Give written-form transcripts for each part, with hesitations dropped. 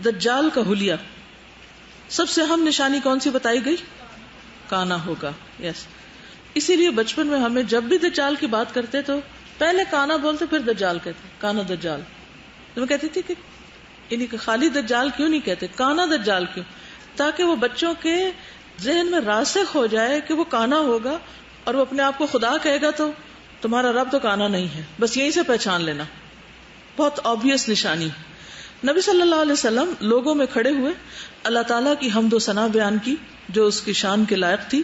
دجال کا حلیہ. سب سے اہم نشانی کون سی بتائی گئی؟ کانا ہوگا. یس. اسی لیے بچپن میں ہمیں جب بھی دجال کی بات کرتے تو پہلے کانا بولتے پھر دجال کہتے. کانا دجال. تو میں کہتی تھی کہ یعنی کہ خالی دجال کیوں نہیں کہتے, کانا دجال کیوں؟ تاکہ وہ بچوں کے ذہن میں راسخ ہو جائے کہ وہ کانا ہوگا, اور وہ اپنے آپ کو خدا کہے گا تو تمہارا رب تو کانا نہیں ہے. بس یہیں سے پہچان لینا. بہت آبویس نشانی. نبی صلی اللہ علیہ وسلم لوگوں میں کھڑے ہوئے, اللہ تعالیٰ کی حمد و ثنا بیان کی جو اس کی شان کے لائق تھی,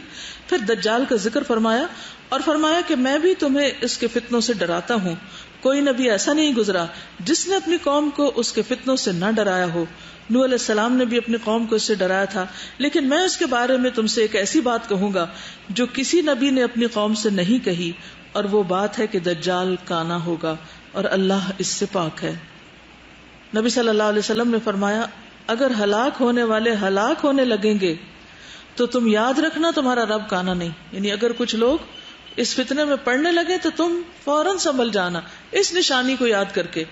پھر دجال کا ذکر فرمایا اور فرمایا کہ میں بھی تمہیں اس کے فتنوں سے ڈراتا ہوں. کوئی نبی ایسا نہیں گزرا جس نے اپنی قوم کو اس کے فتنوں سے نہ ڈرایا ہو. نوح علیہ السلام نے بھی اپنی قوم کو اس سے ڈرایا تھا, لیکن میں اس کے بارے میں تم سے ایک ایسی بات کہوں گا جو کسی نبی نے اپنی قوم سے نہیں کہی, اور وہ بات ہے کہ دجال کانا ہوگا اور اللہ اس سے پاک ہے. نبی صلی اللہ علیہ وسلم نے فرمایا, اگر ہلاک ہونے والے ہلاک ہونے لگیں گے تو تم یاد رکھنا تمہارا رب کانا نہیں. یعنی اگر کچھ لوگ اس فتنے میں پڑنے لگے تو تم فوراً سنبھل جانا اس نشانی کو یاد کر کے.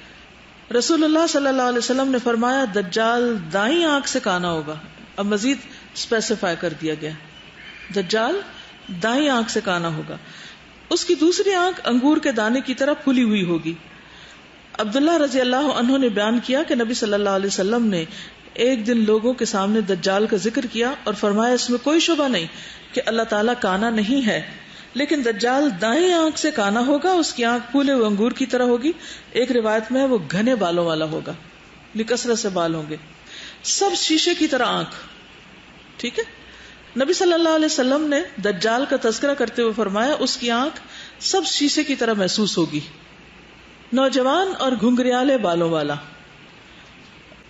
رسول اللہ صلی اللہ علیہ وسلم نے فرمایا, دجال دائیں آنکھ سے کانا ہوگا. اب مزید اسپیسیفائی کر دیا گیا, دجال دائیں آنکھ سے کانا ہوگا. اس کی دوسری آنکھ انگور کے دانے کی طرح پھلی ہوئی ہوگی. عبداللہ رضی اللہ عنہ نے بیان کیا کہ نبی صلی اللہ علیہ وسلم نے ایک دن لوگوں کے سامنے دجال کا ذکر کیا اور فرمایا, اس میں کوئی شبہ نہیں کہ اللہ تعالیٰ کانا نہیں ہے, لیکن دجال دائیں آنکھ سے کانا ہوگا. اس کی آنکھ پھولے ہوئے انگور کی طرح ہوگی. ایک روایت میں ہے وہ گھنے بالوں والا ہوگا, کثرت سے بال ہوں گے, سب شیشے کی طرح آنکھ. ٹھیک ہے. نبی صلی اللہ علیہ وسلم نے دجال کا تذکرہ کرتے ہوئے فرمایا, اس کی آنکھ سب شیشے کی طرح محسوس ہوگی. نوجوان اور گھنگریالے بالوں والا.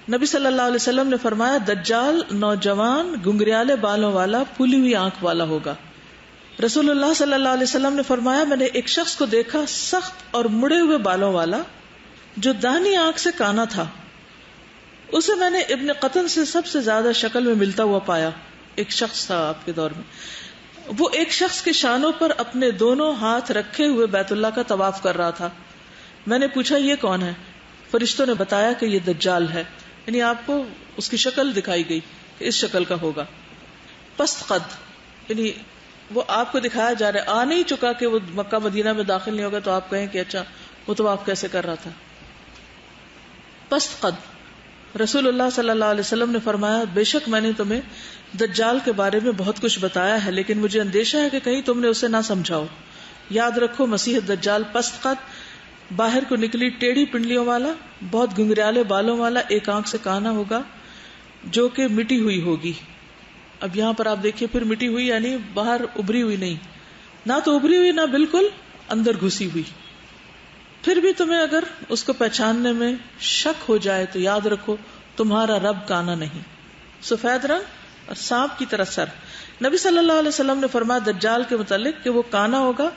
نبی صلی اللہ علیہ وسلم نے فرمایا, دجال نوجوان گھنگریالے بالوں والا پھولی ہوئی آنکھ والا ہوگا. رسول اللہ صلی اللہ علیہ وسلم نے فرمایا, میں نے ایک شخص کو دیکھا سخت اور مڑے ہوئے بالوں والا جو داہنی آنکھ سے کانا تھا. اسے میں نے ابن قطن سے سب سے زیادہ شکل میں ملتا ہوا پایا. ایک شخص تھا آپ کے دور میں, وہ ایک شخص کے شانوں پر اپنے دونوں ہاتھ رکھے ہوئے بیت اللہ کا طواف کر رہا تھا. میں نے پوچھا, یہ کون ہے؟ فرشتوں نے بتایا کہ یہ دجال ہے. یعنی آپ کو اس کی شکل دکھائی گئی کہ اس شکل کا ہوگا. پست قد, یعنی وہ آپ کو دکھایا جا رہا ہے, آ نہیں چکا کہ وہ مکہ مدینہ میں داخل نہیں ہوگا تو آپ کہیں کہ اچھا وہ تو آپ کیسے کر رہا تھا. پست قد. رسول اللہ صلی اللہ علیہ وسلم نے فرمایا, بے شک میں نے تمہیں دجال کے بارے میں بہت کچھ بتایا ہے, لیکن مجھے اندیشہ ہے کہ کہیں تم نے اسے نہ سمجھاؤ. یاد رکھو, مسیح دجال پست قد, باہر کو نکلی ٹیڑھی پنڈلیوں والا, بہت گھنگریالے بالوں والا, ایک آنکھ سے کانا ہوگا جو کہ مٹی ہوئی ہوگی. اب یہاں پر آپ دیکھیے, پھر مٹی ہوئی یعنی باہر ابری ہوئی نہیں, نہ تو ابری ہوئی نہ بالکل اندر گھسی ہوئی. پھر بھی تمہیں اگر اس کو پہچاننے میں شک ہو جائے تو یاد رکھو تمہارا رب کانا نہیں. سفید رنگ اور سانپ کی طرح سر. نبی صلی اللہ علیہ وسلم نے فرمایا دجال کے متعلق کہ وہ کانا ہوگا,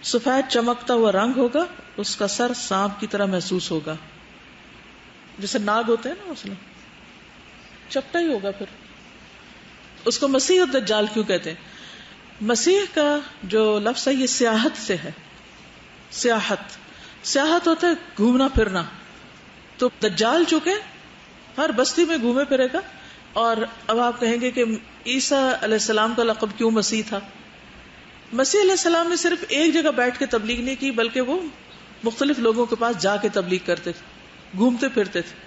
سفید چمکتا ہوا رنگ ہوگا, اس کا سر سانپ کی طرح محسوس ہوگا, جیسے ناگ ہوتے ہیں نا, مثلا چپٹا ہی ہوگا. پھر اس کو مسیح الدجال کیوں کہتے ہیں؟ مسیح کا جو لفظ ہے یہ سیاحت سے ہے. سیاحت ہوتا ہے گھومنا پھرنا. تو دجال چکے ہر بستی میں گھومے پھرے گا. اور اب آپ کہیں گے کہ عیسیٰ علیہ السلام کا لقب کیوں مسیح تھا؟ مسیح علیہ السلام نے صرف ایک جگہ بیٹھ کے تبلیغ نہیں کی, بلکہ وہ مختلف لوگوں کے پاس جا کے تبلیغ کرتے تھے, گھومتے پھرتے تھے.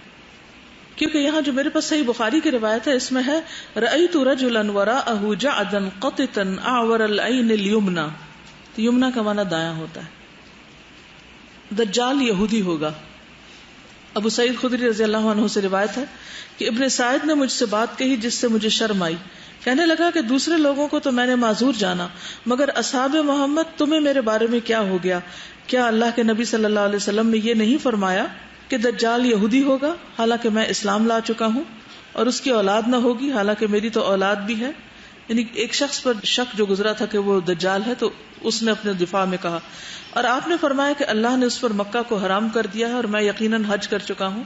کیونکہ یہاں جو میرے پاس صحیح بخاری کی روایت ہے, اس میں ہے رأیت رجلا وراءه جعدا قططا اعور العین الیمنى. تو یمنہ کا معنی دایاں ہوتا ہے. دجال یہودی ہوگا. ابو سعید خدری رضی اللہ عنہ سے روایت ہے کہ ابن سعید نے مجھ سے بات کہی جس سے مجھے شرم آئی. کہنے لگا کہ دوسرے لوگوں کو تو میں نے معذور جانا, مگر اصحاب محمد تمہیں میرے بارے میں کیا ہو گیا؟ کیا اللہ کے نبی صلی اللہ علیہ وسلم نے یہ نہیں فرمایا کہ دجال یہودی ہوگا حالانکہ میں اسلام لا چکا ہوں, اور اس کی اولاد نہ ہوگی حالانکہ میری تو اولاد بھی ہے؟ یعنی ایک شخص پر شک جو گزرا تھا کہ وہ دجال ہے, تو اس نے اپنے دفاع میں کہا, اور آپ نے فرمایا کہ اللہ نے اس پر مکہ کو حرام کر دیا ہے اور میں یقیناً حج کر چکا ہوں.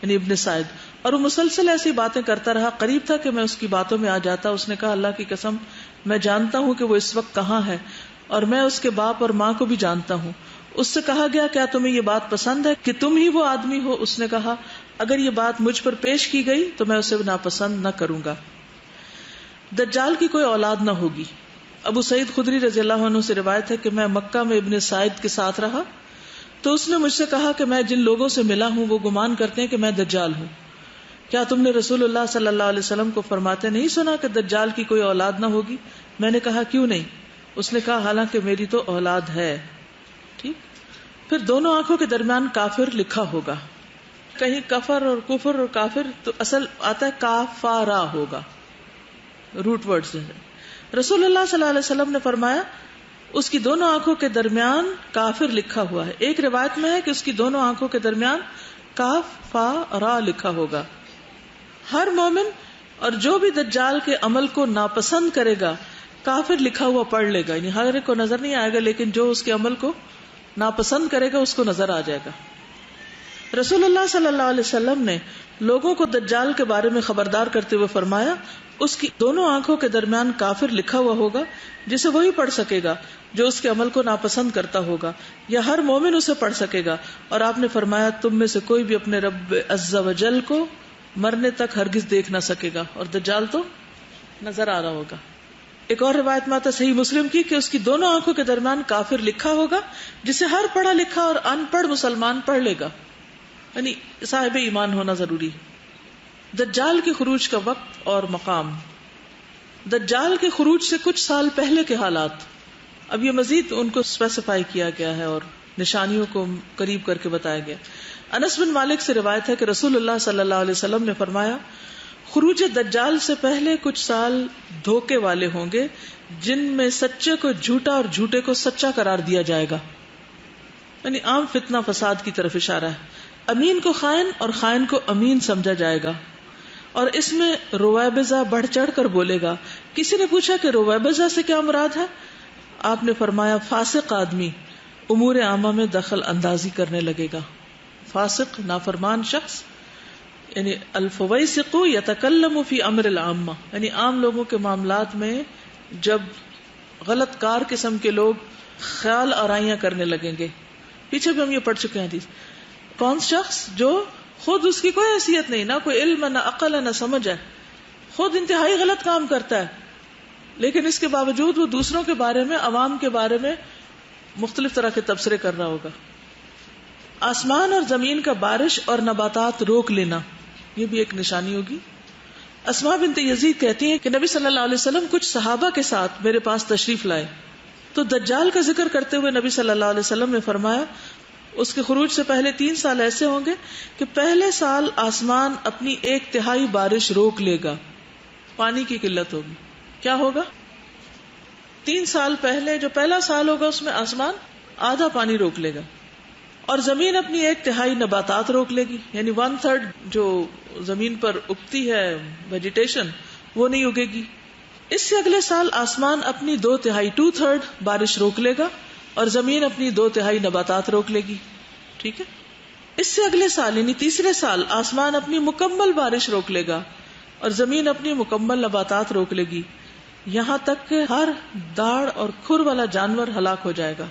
یعنی ابن سعید. اور وہ مسلسل ایسی باتیں کرتا رہا, قریب تھا کہ میں اس کی باتوں میں آ جاتا. اس نے کہا, اللہ کی قسم میں جانتا ہوں کہ وہ اس وقت کہاں ہے, اور میں اس کے باپ اور ماں کو بھی جانتا ہوں. اس سے کہا گیا, کیا تمہیں یہ بات پسند ہے کہ تم ہی وہ آدمی ہو؟ اس نے کہا, اگر یہ بات مجھ پر پیش کی گئی تو میں اسے ناپسند نہ کروں گا. دجال کی کوئی اولاد نہ ہوگی. ابو سعید خدری رضی اللہ عنہ سے روایت ہے کہ میں مکہ میں ابن سعید کے ساتھ رہا تو اس نے مجھ سے کہا کہ میں جن لوگوں سے ملا ہوں وہ گمان کرتے ہیں کہ میں دجال ہوں. کیا تم نے رسول اللہ صلی اللہ علیہ وسلم کو فرماتے نہیں سنا کہ دجال کی کوئی اولاد نہ ہوگی؟ میں نے کہا کیوں نہیں؟ اس نے کہا حالانکہ میری تو اولاد ہے. ٹھیک. پھر دونوں آنکھوں کے درمیان کافر لکھا ہوگا. کہیں کفر اور کفر اور کافر تو اصل آتا ہے کافارا ہوگا، روٹ ورڈ سے. رسول اللہ صلی اللہ علیہ وسلم نے فرمایا اس کی دونوں آنکھوں کے درمیان کافر لکھا ہوا ہے. ایک روایت میں ہے کہ اس کی دونوں آنکھوں کے درمیان کاف فا را لکھا ہوگا. ہر مومن اور جو بھی دجال کے عمل کو ناپسند کرے گا کافر لکھا ہوا پڑھ لے گا. یعنی ہر ایک کو نظر نہیں آئے گا، لیکن جو اس کے عمل کو ناپسند کرے گا اس کو نظر آ جائے گا. رسول اللہ صلی اللہ علیہ وسلم نے لوگوں کو دجال کے بارے میں خبردار کرتے ہوئے فرمایا اس کی دونوں آنکھوں کے درمیان کافر لکھا ہوا ہوگا جسے وہی پڑھ سکے گا جو اس کے عمل کو ناپسند کرتا ہوگا، یا ہر مومن اسے پڑھ سکے گا. اور آپ نے فرمایا تم میں سے کوئی بھی اپنے رب عز و جل کو مرنے تک ہرگز دیکھ نہ سکے گا، اور دجال تو نظر آ رہا ہوگا. ایک اور روایت میں آتا صحیح مسلم کی کہ اس کی دونوں آنکھوں کے درمیان کافر لکھا ہوگا جسے ہر پڑھا لکھا اور ان پڑھ مسلمان پڑھ لے گا. یعنی صاحب ایمان ہونا ضروری ہے. دجال کے خروج کا وقت اور مقام. دجال کے خروج سے کچھ سال پہلے کے حالات اب یہ مزید ان کو اسپیسیفائی کیا گیا ہے اور نشانیوں کو قریب کر کے بتایا گیا. انس بن مالک سے روایت ہے کہ رسول اللہ صلی اللہ علیہ وسلم نے فرمایا خروج دجال سے پہلے کچھ سال دھوکے والے ہوں گے جن میں سچے کو جھوٹا اور جھوٹے کو سچا قرار دیا جائے گا. یعنی عام فتنہ فساد کی طرف اشارہ ہے. امین کو خائن اور خائن کو امین سمجھا جائے گا. اور اس میں رویبضہ بڑھ چڑھ کر بولے گا. کسی نے پوچھا کہ رویبضہ سے کیا مراد ہے؟ آپ نے فرمایا فاسق آدمی امور عامہ میں دخل اندازی کرنے لگے گا. فاسق نافرمان شخص، یعنی الفویسق یتکلم فی امر العامہ، یعنی عام لوگوں کے معاملات میں جب غلط کار قسم کے لوگ خیال آرائیاں کرنے لگیں گے. پیچھے بھی ہم یہ پڑھ چکے ہیں حدیث. کون شخص جو خود اس کی کوئی حیثیت نہیں، نہ کوئی علم نہ عقل نہ سمجھ ہے، خود انتہائی غلط کام کرتا ہے، لیکن اس کے باوجود وہ دوسروں کے بارے میں، عوام کے بارے میں مختلف طرح کے تبصرے کر رہا ہوگا. آسمان اور زمین کا بارش اور نباتات روک لینا، یہ بھی ایک نشانی ہوگی. اسماء بنت یزید کہتی ہیں کہ نبی صلی اللہ علیہ وسلم کچھ صحابہ کے ساتھ میرے پاس تشریف لائے تو دجال کا ذکر کرتے ہوئے نبی صلی اللہ علیہ وسلم نے فرمایا اس کے خروج سے پہلے 3 سال ایسے ہوں گے کہ پہلے سال آسمان اپنی 1/3 بارش روک لے گا، پانی کی قلت ہوگی. کیا ہوگا؟ 3 سال پہلے جو پہلا سال ہوگا اس میں آسمان آدھا پانی روک لے گا، اور زمین اپنی 1/3 نباتات روک لے گی. یعنی 1/3 جو زمین پر اگتی ہے ویجیٹیشن وہ نہیں اگے گی. اس سے اگلے سال آسمان اپنی 2/3 2/3 بارش روک لے گا اور زمین اپنی 2/3 نباتات روک لے گی. ٹھیک ہے. اس سے اگلے سال یعنی تیسرے سال آسمان اپنی مکمل بارش روک لے گا اور زمین اپنی مکمل نباتات روک لے گی، یہاں تک کہ ہر داڑ اور کھر والا جانور ہلاک ہو جائے گا.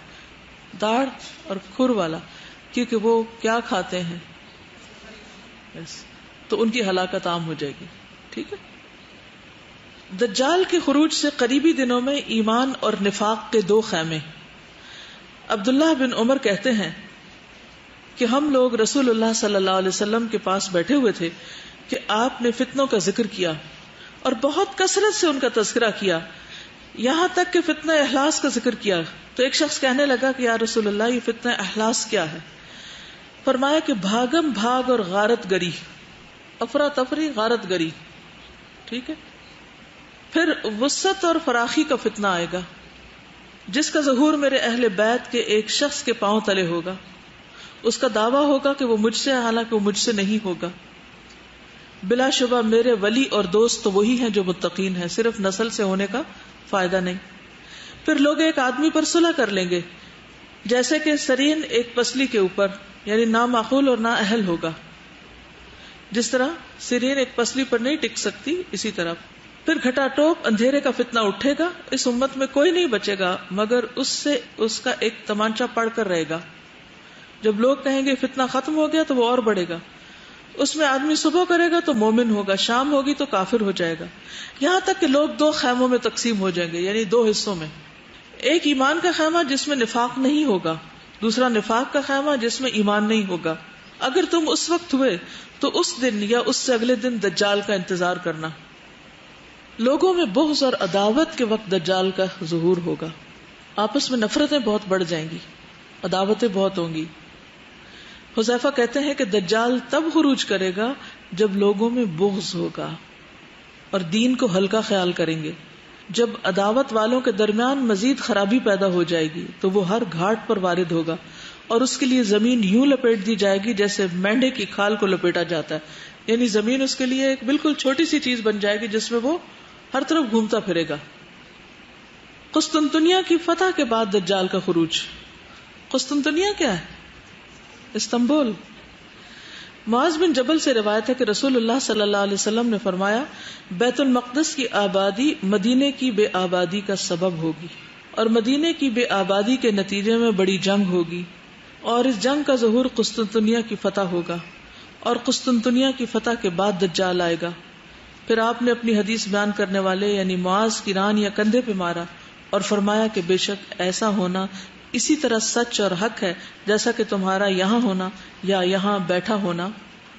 داڑ اور کھر والا، کیونکہ وہ کیا کھاتے ہیں، تو ان کی ہلاکت عام ہو جائے گی. ٹھیک ہے. دجال کے خروج سے قریبی دنوں میں ایمان اور نفاق کے 2 خیمے. عبداللہ بن عمر کہتے ہیں کہ ہم لوگ رسول اللہ صلی اللہ علیہ وسلم کے پاس بیٹھے ہوئے تھے کہ آپ نے فتنوں کا ذکر کیا اور بہت کثرت سے ان کا تذکرہ کیا، یہاں تک کہ فتنہ احلاس کا ذکر کیا. تو ایک شخص کہنے لگا کہ یا رسول اللہ یہ فتنہ احلاس کیا ہے؟ فرمایا کہ بھاگم بھاگ اور غارت گری، افراتفری غارت گری. ٹھیک ہے. پھر وسعت اور فراخی کا فتنہ آئے گا جس کا ظہور میرے اہل بیت کے ایک شخص کے پاؤں تلے ہوگا. اس کا دعویٰ ہوگا کہ وہ مجھ سے، حالانکہ وہ مجھ سے نہیں ہوگا. بلا شبہ میرے ولی اور دوست تو وہی ہیں جو متقین ہیں، صرف نسل سے ہونے کا فائدہ نہیں. پھر لوگ ایک آدمی پر صلح کر لیں گے جیسے کہ سرین ایک پسلی کے اوپر، یعنی نہ معقول اور نہ اہل ہوگا. جس طرح سرین ایک پسلی پر نہیں ٹک سکتی، اسی طرح. پھر گھٹا ٹوپ اندھیرے کا فتنہ اٹھے گا. اس امت میں کوئی نہیں بچے گا مگر اس سے اس کا ایک تمانچہ پڑھ کر رہے گا. جب لوگ کہیں گے فتنہ ختم ہو گیا تو وہ اور بڑھے گا. اس میں آدمی صبح کرے گا تو مومن ہوگا، شام ہوگی تو کافر ہو جائے گا، یہاں تک کہ لوگ 2 خیموں میں تقسیم ہو جائیں گے، یعنی 2 حصوں میں. ایک ایمان کا خیمہ جس میں نفاق نہیں ہوگا، دوسرا نفاق کا خیمہ جس میں ایمان نہیں ہوگا. اگر تم اس وقت ہوئے تو اس دن یا اس سے اگلے دن دجال کا انتظار کرنا. لوگوں میں بغض اور عداوت کے وقت دجال کا ظہور ہوگا، آپس میں نفرتیں بہت بڑھ جائیں گی، عداوتیں بہت ہوں گی. حذیفہ کہتے ہیں کہ دجال تب خروج کرے گا جب لوگوں میں بغض ہوگا اور دین کو ہلکا خیال کریں گے. جب عداوت والوں کے درمیان مزید خرابی پیدا ہو جائے گی تو وہ ہر گھاٹ پر وارد ہوگا اور اس کے لیے زمین یوں لپیٹ دی جائے گی جیسے مینڈے کی کھال کو لپیٹا جاتا ہے، یعنی زمین اس کے لیے ایک بالکل چھوٹی سی چیز بن جائے گی جس میں وہ ہر طرف گھومتا پھرے گا. قسطنطنیہ کی فتح کے بعد دجال کا خروج. قسطنطنیہ کیا ہے؟ استنبول. معاذ بن جبل سے روایت ہے کہ رسول اللہ صلی اللہ علیہ وسلم نے فرمایا بیت المقدس کی آبادی مدینے کی بے آبادی کا سبب ہوگی اور مدینے کی بے آبادی کے نتیجے میں بڑی جنگ ہوگی اور اس جنگ کا ظہور قسطنطنیہ کی فتح ہوگا اور قسطنطنیہ کی فتح کے بعد دجال آئے گا. پھر آپ نے اپنی حدیث بیان کرنے والے یعنی معاذ کی ران یا کندھے پہ مارا اور فرمایا کہ بے شک ایسا ہونا اسی طرح سچ اور حق ہے جیسا کہ تمہارا یہاں ہونا یا یہاں بیٹھا ہونا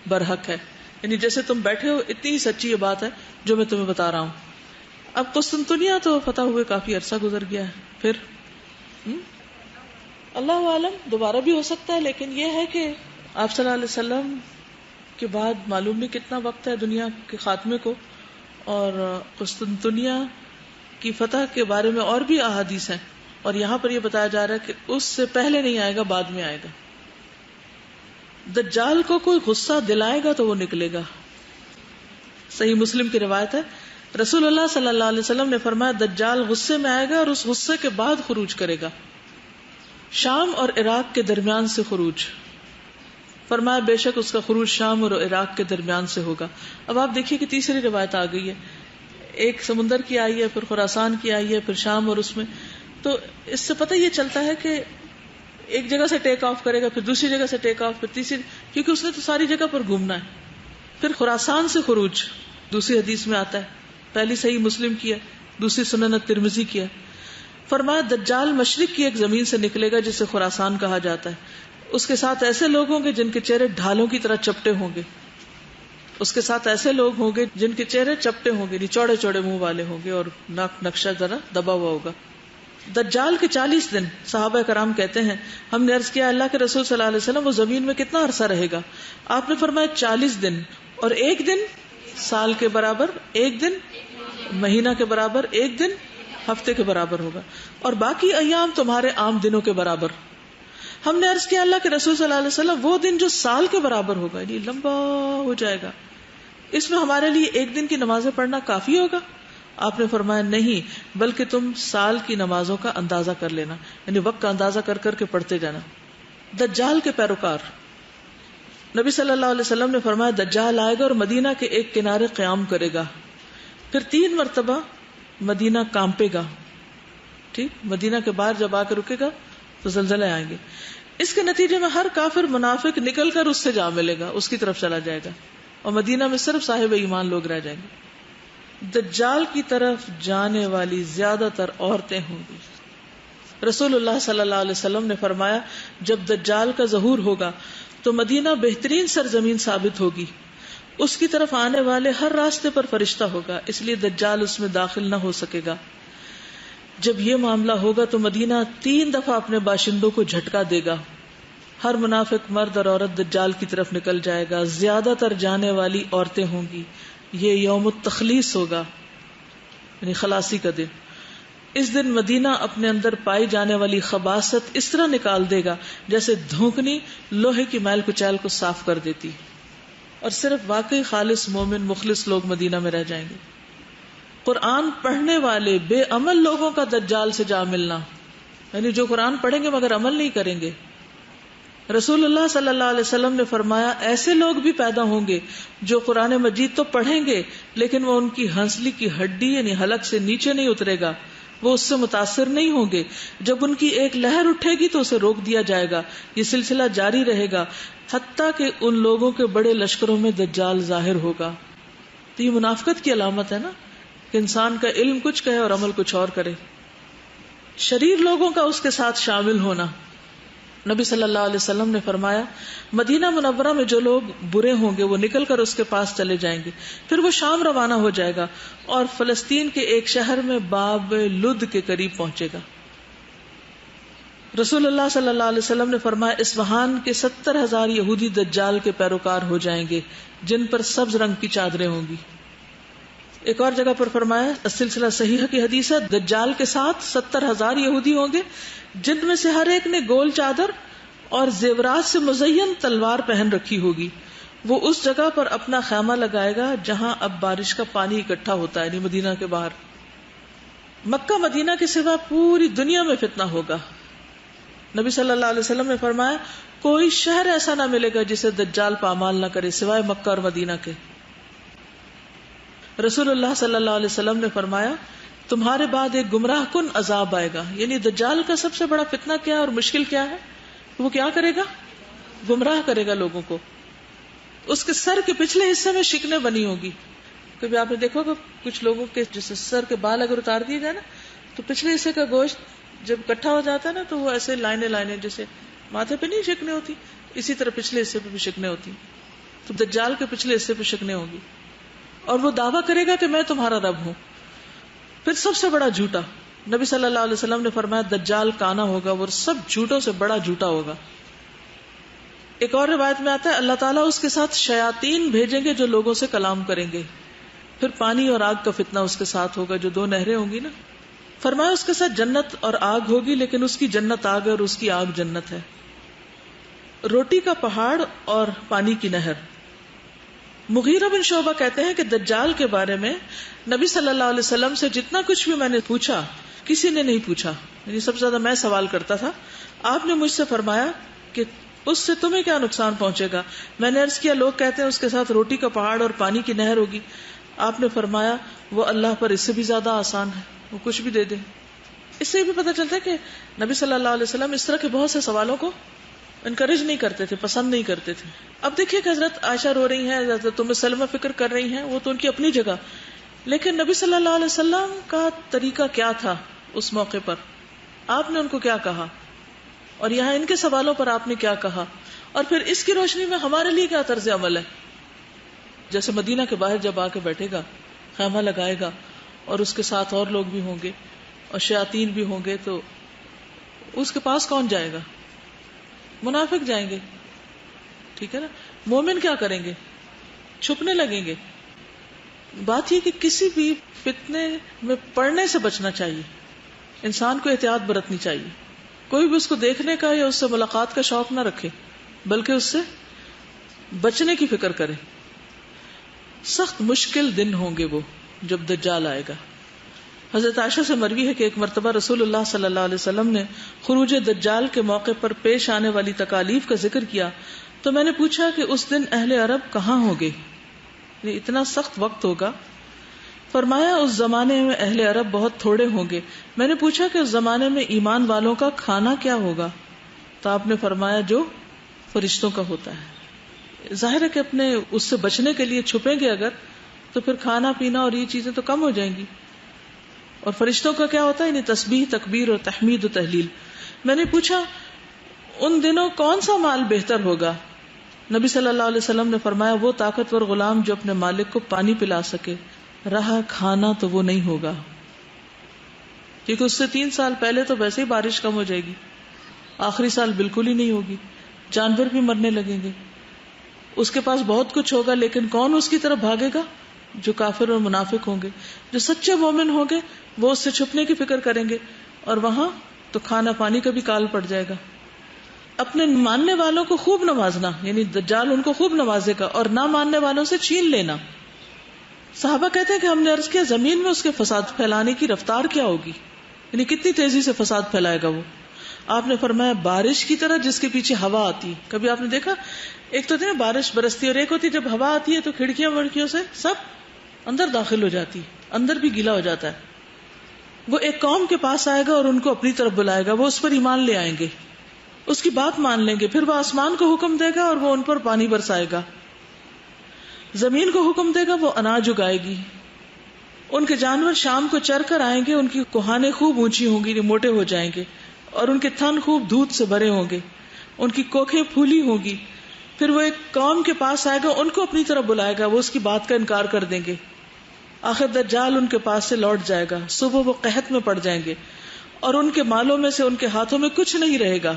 برحق ہے، یعنی جیسے تم بیٹھے ہو اتنی ہی سچی یہ بات ہے جو میں تمہیں بتا رہا ہوں. اب قسطنطنیہ تو فتح ہوئے کافی عرصہ گزر گیا ہے، پھر اللہ عالم دوبارہ بھی ہو سکتا ہے، لیکن یہ ہے کہ آپ صلی اللہ علیہ وسلم کے بعد معلوم نہیں کتنا وقت ہے دنیا کے خاتمے کو، اور قسطنطنیہ کی فتح کے بارے میں اور بھی احادیث ہیں، اور یہاں پر یہ بتایا جا رہا ہے کہ اس سے پہلے نہیں آئے گا، بعد میں آئے گا. دجال کو کوئی غصہ دلائے گا تو وہ نکلے گا. صحیح مسلم کی روایت ہے رسول اللہ صلی اللہ علیہ وسلم نے فرمایا دجال غصے میں آئے گا اور اس غصے کے بعد خروج کرے گا. شام اور عراق کے درمیان سے خروج. فرمایا بے شک اس کا خروج شام اور عراق کے درمیان سے ہوگا. اب آپ دیکھیے کہ تیسری روایت آ گئی ہے، ایک سمندر کی آئی ہے، پھر خراسان کی آئی ہے، پھر شام، اور اس میں تو اس سے پتہ یہ چلتا ہے کہ ایک جگہ سے ٹیک آف کرے گا، پھر دوسری جگہ سے ٹیک آف، پھر تیسری، کیونکہ اس نے تو ساری جگہ پر گھومنا ہے. پھر خراسان سے خروج دوسری حدیث میں آتا ہے، پہلی صحیح مسلم کی ہے، دوسری سنن ترمذی کی ہے. فرمایا دجال مشرق کی ایک زمین سے نکلے گا جسے خراسان کہا جاتا ہے. اس کے ساتھ ایسے لوگ ہوں گے جن کے چہرے ڈھالوں کی طرح چپٹے ہوں گے. اس کے ساتھ ایسے لوگ ہوں گے جن کے چہرے چپٹے ہوں گے، چوڑے چوڑے منہ والے ہوں گے، اور ناک نقشہ ذرا دبا ہوا ہوگا. دجال کے 40 دن صحابہ کرام کہتے ہیں ہم نے عرض کیا اللہ کے رسول صلی اللہ علیہ وسلم وہ زمین میں کتنا عرصہ رہے گا؟ آپ نے فرمایا 40 دن، اور ایک دن سال کے برابر، ایک دن مہینہ کے برابر، ایک دن ہفتے کے برابر ہوگا، اور باقی ایام تمہارے عام دنوں کے برابر. ہم نے عرض کیا اللہ کے رسول صلی اللہ علیہ وسلم وہ دن جو سال کے برابر ہوگا، یعنی لمبا ہو جائے گا، اس میں ہمارے لیے ایک دن کی نمازیں پڑھنا کافی ہوگا؟ آپ نے فرمایا نہیں، بلکہ تم سال کی نمازوں کا اندازہ کر لینا، یعنی وقت کا اندازہ کر کر کے پڑھتے جانا. دجال کے پیروکار. نبی صلی اللہ علیہ وسلم نے فرمایا دجال آئے گا اور مدینہ کے ایک کنارے قیام کرے گا، پھر 3 مرتبہ مدینہ کانپے گا. ٹھیک، مدینہ کے باہر جب آ کے رکے گا تو زلزلے آئیں گے. اس کے نتیجے میں ہر کافر منافق نکل کر اس سے جا ملے گا، اس کی طرف چلا جائے گا، اور مدینہ میں صرف صاحب ایمان لوگ رہ جائیں گے. دجال کی طرف جانے والی زیادہ تر عورتیں ہوں گی. رسول اللہ صلی اللہ علیہ وسلم نے فرمایا جب دجال کا ظہور ہوگا تو مدینہ بہترین سرزمین ثابت ہوگی، اس کی طرف آنے والے ہر راستے پر فرشتہ ہوگا، اس لیے دجال اس میں داخل نہ ہو سکے گا. جب یہ معاملہ ہوگا تو مدینہ 3 دفعہ اپنے باشندوں کو جھٹکا دے گا، ہر منافق مرد اور عورت دجال کی طرف نکل جائے گا، زیادہ تر جانے والی عورتیں ہوں گی. یہ یوم التخلیص ہوگا، یعنی خلاصی کا دن. اس دن مدینہ اپنے اندر پائی جانے والی خباثت اس طرح نکال دے گا جیسے دھونکنی لوہے کی میل کچیل کو صاف کر دیتی، اور صرف واقعی خالص مومن مخلص لوگ مدینہ میں رہ جائیں گے. قرآن پڑھنے والے بے عمل لوگوں کا دجال سے جا ملنا، یعنی جو قرآن پڑھیں گے مگر عمل نہیں کریں گے. رسول اللہ صلی اللہ علیہ وسلم نے فرمایا ایسے لوگ بھی پیدا ہوں گے جو قرآن مجید تو پڑھیں گے لیکن وہ ان کی ہنسلی کی ہڈی یعنی حلق سے نیچے نہیں اترے گا، وہ اس سے متاثر نہیں ہوں گے. جب ان کی ایک لہر اٹھے گی تو اسے روک دیا جائے گا. یہ سلسلہ جاری رہے گا حتیٰ کہ ان لوگوں کے بڑے لشکروں میں دجال ظاہر ہوگا. تو یہ منافقت کی علامت ہے نا کہ انسان کا علم کچھ کہے اور عمل کچھ اور کرے. شریر لوگوں کا اس کے ساتھ شامل ہونا. نبی صلی اللہ علیہ وسلم نے فرمایا مدینہ منورہ میں جو لوگ برے ہوں گے وہ نکل کر اس کے پاس چلے جائیں گے. پھر وہ شام روانہ ہو جائے گا اور فلسطین کے ایک شہر میں باب لد کے قریب پہنچے گا. رسول اللہ صلی اللہ علیہ وسلم نے فرمایا اصفہان کے 70,000 یہودی دجال کے پیروکار ہو جائیں گے جن پر سبز رنگ کی چادریں ہوں گی. ایک اور جگہ پر فرمایا سلسلہ صحیح کی حدیث ہے دجال کے ساتھ 70,000 یہودی ہوں گے جن میں سے ہر ایک نے گول چادر اور زیورات سے مزین تلوار پہن رکھی ہوگی. وہ اس جگہ پر اپنا خیمہ لگائے گا جہاں اب بارش کا پانی اکٹھا ہوتا ہے یعنی مدینہ کے باہر. مکہ مدینہ کے سوا پوری دنیا میں فتنہ ہوگا. نبی صلی اللہ علیہ وسلم نے فرمایا کوئی شہر ایسا نہ ملے گا جسے دجال پامال نہ کرے سوائے مکہ اور مدینہ کے. رسول اللہ صلی اللہ علیہ وسلم نے فرمایا تمہارے بعد ایک گمراہ کن عذاب آئے گا. یعنی دجال کا سب سے بڑا فتنہ کیا ہے اور مشکل کیا ہے؟ وہ کیا کرے گا؟ گمراہ کرے گا لوگوں کو. اس کے سر کے پچھلے حصے میں شکنیں بنی ہوگی. کبھی آپ نے دیکھا کہ کچھ لوگوں کے جیسے سر کے بال اگر اتار دیے جائے نا تو پچھلے حصے کا گوشت جب اکٹھا ہو جاتا ہے نا تو وہ ایسے لائنیں جیسے ماتھے پہ نہیں شکنیں ہوتی اسی طرح پچھلے حصے پہ بھی شکنیں ہوتی. تو دجال کے پچھلے حصے پہ شکنیں ہوں گی اور وہ دعویٰ کرے گا کہ میں تمہارا رب ہوں. پھر سب سے بڑا جھوٹا نبی صلی اللہ علیہ وسلم نے فرمایا دجال کانا ہوگا وہ سب جھوٹوں سے بڑا جھوٹا ہوگا. ایک اور روایت میں آتا ہے اللہ تعالیٰ اس کے ساتھ شیاطین بھیجیں گے جو لوگوں سے کلام کریں گے. پھر پانی اور آگ کا فتنہ اس کے ساتھ ہوگا جو 2 نہریں ہوں گی نا. فرمایا اس کے ساتھ جنت اور آگ ہوگی لیکن اس کی جنت آگ ہے اور اس کی آگ جنت ہے. روٹی کا پہاڑ اور پانی کی نہر. مغیرہ بن شعبہ کہتے ہیں کہ دجال کے بارے میں نبی صلی اللہ علیہ وسلم سے جتنا کچھ بھی میں نے پوچھا کسی نے نہیں پوچھا. یعنی سب سے زیادہ میں سوال کرتا تھا. آپ نے مجھ سے فرمایا کہ اس سے تمہیں کیا نقصان پہنچے گا. میں نے عرض کیا لوگ کہتے ہیں اس کے ساتھ روٹی کا پہاڑ اور پانی کی نہر ہوگی. آپ نے فرمایا وہ اللہ پر اس سے بھی زیادہ آسان ہے وہ کچھ بھی دے دے. اس سے بھی پتہ چلتا ہے کہ نبی صلی اللہ علیہ وسلم اس طرح کے بہت سے سوالوں کو انکریج نہیں کرتے تھے, پسند نہیں کرتے تھے. اب دیکھیے کہ حضرت عائشہ رو رہی ہیں, حضرت ام سلمہ فکر کر رہی ہیں, وہ تو ان کی اپنی جگہ, لیکن نبی صلی اللہ علیہ وسلم کا طریقہ کیا تھا اس موقع پر, آپ نے ان کو کیا کہا اور یہاں ان کے سوالوں پر آپ نے کیا کہا, اور پھر اس کی روشنی میں ہمارے لیے کیا طرز عمل ہے. جیسے مدینہ کے باہر جب آ کے بیٹھے گا, خیمہ لگائے گا اور اس کے ساتھ اور لوگ بھی ہوں گے اور شیاطین بھی ہوں گے, تو اس کے پاس کون جائے گا؟ منافق جائیں گے. ٹھیک ہے نا. مومن کیا کریں گے؟ چھپنے لگیں گے. بات یہ کہ کسی بھی فتنے میں پڑنے سے بچنا چاہیے, انسان کو احتیاط برتنی چاہیے. کوئی بھی اس کو دیکھنے کا یا اس سے ملاقات کا شوق نہ رکھے, بلکہ اس سے بچنے کی فکر کرے. سخت مشکل دن ہوں گے وہ جب دجال آئے گا. حضرت عائشہ سے مروی ہے کہ ایک مرتبہ رسول اللہ صلی اللہ علیہ وسلم نے خروج دجال کے موقع پر پیش آنے والی تکالیف کا ذکر کیا, تو میں نے پوچھا کہ اس دن اہل عرب کہاں ہوں گے, یہ اتنا سخت وقت ہوگا. فرمایا اس زمانے میں اہل عرب بہت تھوڑے ہوں گے. میں نے پوچھا کہ اس زمانے میں ایمان والوں کا کھانا کیا ہوگا, تو آپ نے فرمایا جو فرشتوں کا ہوتا ہے. ظاہر ہے کہ اپنے اس سے بچنے کے لیے چھپیں گے اگر, تو پھر کھانا پینا اور یہ چیزیں تو کم ہو جائیں گی. اور فرشتوں کا کیا ہوتا ہے, یعنی تسبیح, تکبیر اور تحمید و تحلیل. میں نے پوچھا ان دنوں کون سا مال بہتر ہوگا. نبی صلی اللہ علیہ وسلم نے فرمایا وہ طاقتور غلام جو اپنے مالک کو پانی پلا سکے, رہا کھانا تو وہ نہیں ہوگا, کیونکہ اس سے 3 سال پہلے تو ویسے ہی بارش کم ہو جائے گی, آخری سال بالکل ہی نہیں ہوگی, جانور بھی مرنے لگیں گے. اس کے پاس بہت کچھ ہوگا لیکن کون اس کی طرف بھاگے گا؟ جو کافر اور منافق ہوں گے. جو سچے مومن ہوں گے وہ اس سے چھپنے کی فکر کریں گے, اور وہاں تو کھانا پانی کا بھی کال پڑ جائے گا. اپنے ماننے والوں کو خوب نوازنا, یعنی دجال ان کو خوب نوازے گا, اور نہ ماننے والوں سے چھین لینا. صحابہ کہتے ہیں کہ ہم نے عرض کیا زمین میں اس کے فساد پھیلانے کی رفتار کیا ہوگی, یعنی کتنی تیزی سے فساد پھیلائے گا وہ. آپ نے فرمایا بارش کی طرح جس کے پیچھے ہوا آتی. کبھی آپ نے دیکھا ایک تو بارش برستی اور ایک ہوتی جب ہوا آتی ہے تو کھڑکیاں وڑکیوں سے سب اندر داخل ہو جاتی, اندر بھی گیلا ہو جاتا ہے. وہ ایک قوم کے پاس آئے گا اور ان کو اپنی طرف بلائے گا، وہ اس پر ایمان لے آئیں گے، اس کی بات مان لیں گے، پھر وہ آسمان کو حکم دے گا اور وہ ان پر پانی برسائے گا، زمین کو حکم دے گا، وہ اناج اگائے گی، ان کے جانور شام کو چر کر آئیں گے، ان کی کوہانیں خوب اونچی ہوں گی، موٹے ہو جائیں گے، اور ان کے تھن خوب دودھ سے بھرے ہوں گے، ان کی کوکھیں پھولی ہوں گی، پھر وہ ایک قوم کے پاس آئے گا، ان کو اپنی طرف بلائے گا، وہ اس کی بات کا انکار کر دیں گے، آخر دجال ان کے پاس سے لوٹ جائے گا، صبح وہ قحط میں پڑ جائیں گے اور ان کے مالوں میں سے ان کے ہاتھوں میں کچھ نہیں رہے گا،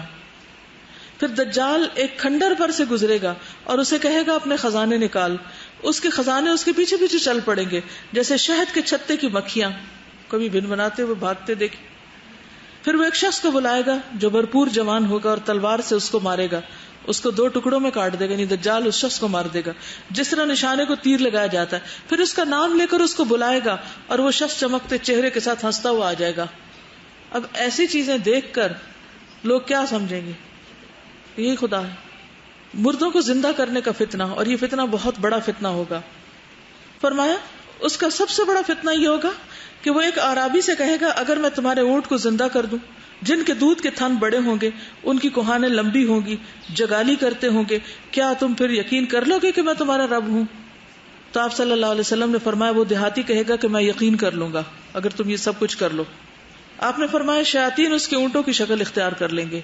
پھر دجال ایک کھنڈر پر سے گزرے گا اور اسے کہے گا اپنے خزانے نکال، اس کے خزانے اس کے پیچھے پیچھے چل پڑیں گے جیسے شہد کے چھتے کی مکھیاں کبھی بن بناتے ہوئے بھاگتے دیکھے، پھر وہ ایک شخص کو بلائے گا جو بھرپور جوان ہوگا اور تلوار سے اس کو مارے گا، اس کو 2 ٹکڑوں میں کاٹ دے گا، یعنی دجال اس شخص کو مار دے گا جس طرح نشانے کو تیر لگایا جاتا ہے، پھر اس کا نام لے کر اس کو بلائے گا اور وہ شخص چمکتے چہرے کے ساتھ ہنستا ہوا آ جائے گا۔ اب ایسی چیزیں دیکھ کر لوگ کیا سمجھیں گے؟ یہی خدا ہے، مردوں کو زندہ کرنے کا فتنہ، اور یہ فتنہ بہت بڑا فتنہ ہوگا۔ فرمایا اس کا سب سے بڑا فتنہ یہ ہوگا کہ وہ ایک اعرابی سے کہے گا اگر میں تمہارے اونٹ کو زندہ کر دوں جن کے دودھ کے تھن بڑے ہوں گے، ان کی کوہانیں لمبی ہوں گی، جگالی کرتے ہوں گے، کیا تم پھر یقین کر لو گے کہ میں تمہارا رب ہوں؟ تو آپ صلی اللہ علیہ وسلم نے فرمایا وہ دیہاتی کہے گا کہ میں یقین کر لوں گا اگر تم یہ سب کچھ کر لو۔ آپ نے فرمایا شیاطین اس کے اونٹوں کی شکل اختیار کر لیں گے،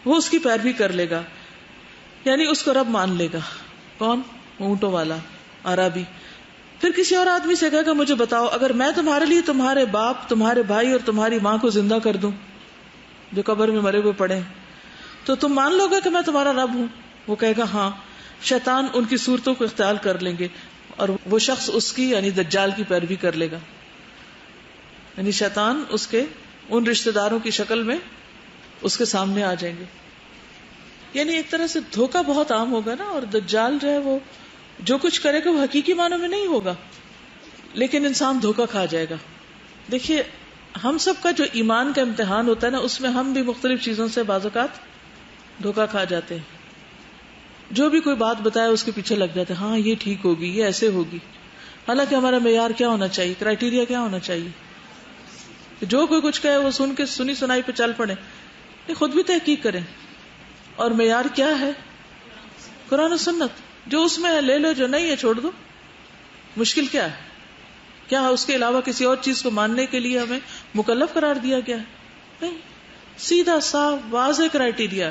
وہ اس کی پیروی کر لے گا، یعنی اس کو رب مان لے گا۔ کون؟ اونٹوں والا عربی۔ پھر کسی اور آدمی سے کہے گا مجھے بتاؤ اگر میں تمہارے لیے تمہارے باپ، تمہارے بھائی اور تمہاری ماں کو زندہ کر دوں جو قبر میں مرے ہوئے پڑے تو تم مان لو گے کہ میں تمہارا رب ہوں؟ وہ کہے گا ہاں۔ شیطان ان کی صورتوں کو اختیار کر لیں گے اور وہ شخص اس کی یعنی دجال کی پیروی کر لے گا، یعنی شیطان اس کے ان رشتہ داروں کی شکل میں اس کے سامنے آ جائیں گے، یعنی ایک طرح سے دھوکہ بہت عام ہوگا نا۔ اور دجال جو ہے وہ جو کچھ کرے گا وہ حقیقی معنوں میں نہیں ہوگا، لیکن انسان دھوکہ کھا جائے گا۔ دیکھیے ہم سب کا جو ایمان کا امتحان ہوتا ہے نا، اس میں ہم بھی مختلف چیزوں سے بعض اوقات دھوکہ کھا جاتے ہیں، جو بھی کوئی بات بتائے اس کے پیچھے لگ جاتے ہیں، ہاں یہ ٹھیک ہوگی، یہ ایسے ہوگی، حالانکہ ہمارا معیار کیا ہونا چاہیے، کرائیٹیریا کیا ہونا چاہیے؟ جو کوئی کچھ کہے وہ سن کے سنی سنائی پہ چل پڑے، خود بھی تحقیق کریں۔ اور معیار کیا ہے؟ قرآن و سنت، جو اس میں ہے لے لو، جو نہیں ہے چھوڑ دو۔ مشکل کیا ہے؟ کیا اس کے علاوہ کسی اور چیز کو ماننے کے لیے ہمیں مکلف قرار دیا گیا ہے؟ نہیں، سیدھا صاف واضح کرائیٹیریا۔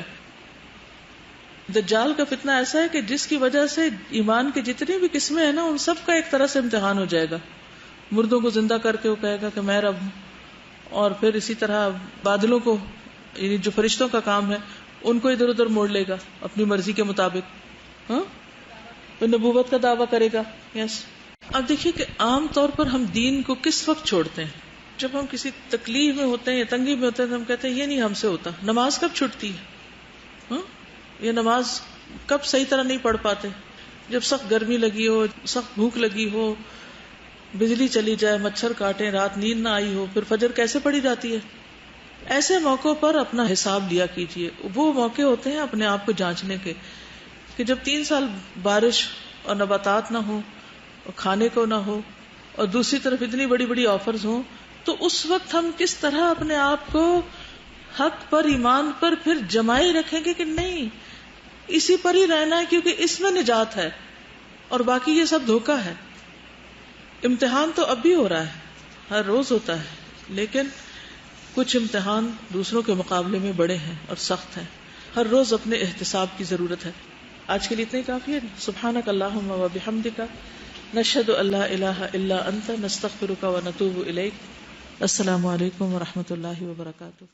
دجال کا فتنہ ایسا ہے کہ جس کی وجہ سے ایمان کی جتنی بھی قسمیں ہیں نا ان سب کا ایک طرح سے امتحان ہو جائے گا۔ مردوں کو زندہ کر کے وہ کہے گا کہ میں رب ہوں، اور پھر اسی طرح بادلوں کو، یعنی جو فرشتوں کا کام ہے ان کو ادھر ادھر موڑ لے گا اپنی مرضی کے مطابق، ہاں نبوت کا دعویٰ کرے گا۔ یس، اب دیکھیے کہ عام طور پر ہم دین کو کس وقت چھوڑتے ہیں؟ جب ہم کسی تکلیف میں ہوتے ہیں یا تنگی میں ہوتے ہیں تو ہم کہتے ہیں یہ نہیں ہم سے ہوتا۔ نماز کب چھٹتی ہے؟ یہ نماز کب صحیح طرح نہیں پڑھ پاتے؟ جب سخت گرمی لگی ہو، سخت بھوک لگی ہو، بجلی چلی جائے، مچھر کاٹے، رات نیند نہ آئی ہو، پھر فجر کیسے پڑھی جاتی ہے؟ ایسے موقعوں پر اپنا حساب لیا کیجیے۔ وہ موقع ہوتے ہیں اپنے آپ کو جانچنے کے کہ جب 3 سال بارش اور نباتات نہ ہو اور کھانے کو نہ ہو اور دوسری طرف اتنی بڑی بڑی آفرز ہوں، تو اس وقت ہم کس طرح اپنے آپ کو حق پر، ایمان پر پھر جمائے رکھیں گے کہ نہیں اسی پر ہی رہنا ہے، کیونکہ اس میں نجات ہے اور باقی یہ سب دھوکہ ہے۔ امتحان تو اب بھی ہو رہا ہے، ہر روز ہوتا ہے، لیکن کچھ امتحان دوسروں کے مقابلے میں بڑے ہیں اور سخت ہیں۔ ہر روز اپنے احتساب کی ضرورت ہے۔ آج کے لیے اتنا ہی کافی ہے۔ سبحانک اللہم و بحمدک، نشہد ان لا الہ الا انت، نستغفرک و نتوب الیک۔ السلام علیکم و رحمۃ اللہ وبرکاتہ۔